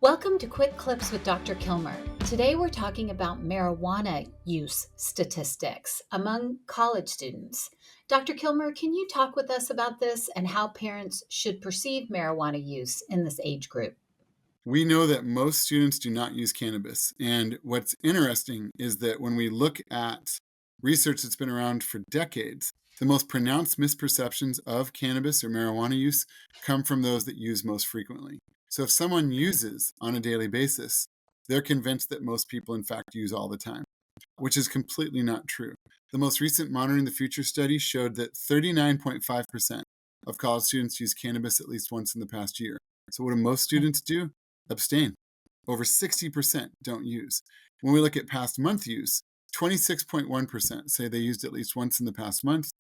Welcome to Quick Clips with Dr. Kilmer. Today we're talking about marijuana use statistics among college students. Dr. Kilmer, can you talk with us about this and how parents should perceive marijuana use in this age group? We know that most students do not use cannabis. And what's interesting is that when we look at research that's been around for decades, the most pronounced misperceptions of cannabis or marijuana use come from those that use most frequently. So if someone uses on a daily basis, they're convinced that most people, in fact, use all the time, which is completely not true. The most recent Monitoring the Future study showed that 39.5% of college students use cannabis at least once in the past year. So what do most students do? Abstain. Over 60% don't use. When we look at past month use, 26.1% say they used at least once in the past month.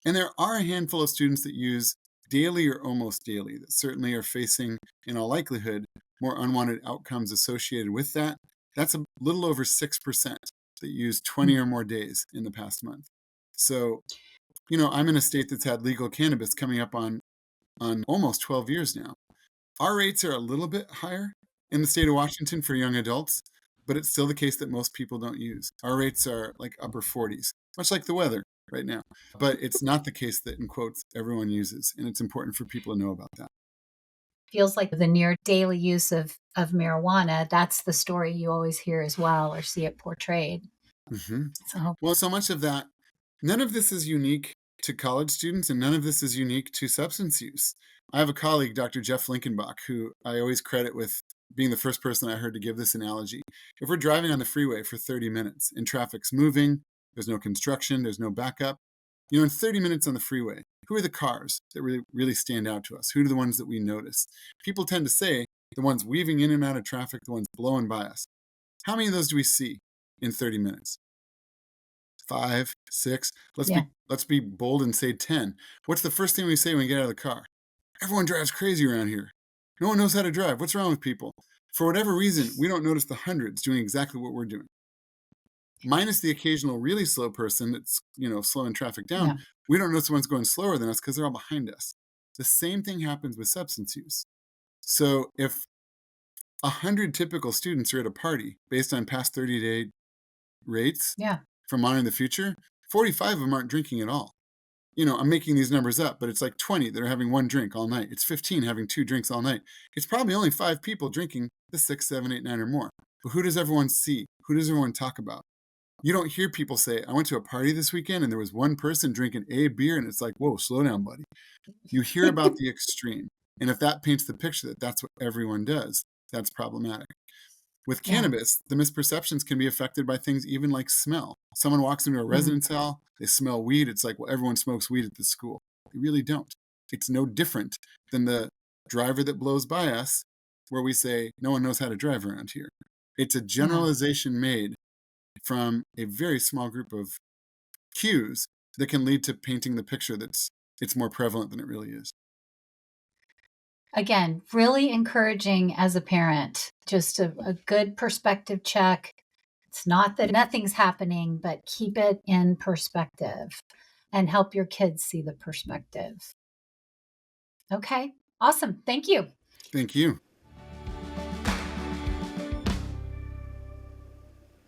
And there are a handful of students that use daily or almost daily that certainly are facing, in all likelihood, more unwanted outcomes associated with that. That's a little over 6% that use 20 or more days in the past month. So, I'm in a state that's had legal cannabis coming up on almost 12 years now. Our rates are a little bit higher in the state of Washington for young adults, but it's still the case that most people don't use. Our rates are like upper 40s, much like the weather right now. But it's not the case that, in quotes, everyone uses. And it's important for people to know about that. Feels like the near daily use of marijuana, that's the story you always hear as well or see it portrayed. Mm-hmm. So, Well, so much of that, none of this is unique to college students and none of this is unique to substance use. I have a colleague, Dr. Jeff Linkenbach, who I always credit with being the first person I heard to give this analogy. If we're driving on the freeway for 30 minutes and traffic's moving, there's no construction, there's no backup, in 30 minutes on the freeway, who are the cars that really stand out to us? Who are the ones that we notice? People tend to say the ones weaving in and out of traffic, the ones blowing by us. How many of those do we see in 30 minutes? 5, 6. yeah. Let's be bold and say 10. What's the first thing we say when we get out of the car? Everyone drives crazy around here. No one knows how to drive. What's wrong with people? For whatever reason, we don't notice the hundreds doing exactly what we're doing. Minus the occasional really slow person that's, slowing traffic down, Yeah. we don't notice the ones going slower than us because they're all behind us. The same thing happens with substance use. So if 100 typical students are at a party based on past 30-day rates Yeah. from Monitoring the Future, 45 of them aren't drinking at all. I'm making these numbers up, but it's like 20 that are having one drink all night. It's 15 having 2 drinks all night. It's probably only 5 people drinking the 6, 7, 8, 9 or more. But who does everyone see? Who does everyone talk about? You don't hear people say, I went to a party this weekend and there was one person drinking a beer and it's like, whoa, slow down, buddy. You hear about the extreme. And if that paints the picture that that's what everyone does, that's problematic. With Yeah. cannabis, the misperceptions can be affected by things even like smell. Someone walks into a residence hall, they smell weed. It's like, well, everyone smokes weed at the school. They really don't. It's no different than the driver that blows by us where we say, no one knows how to drive around here. It's a generalization made from a very small group of cues that can lead to painting the picture it's more prevalent than it really is. Again, really encouraging as a parent, just a good perspective check. It's not that nothing's happening, but keep it in perspective and help your kids see the perspective. Okay, awesome. Thank you. Thank you.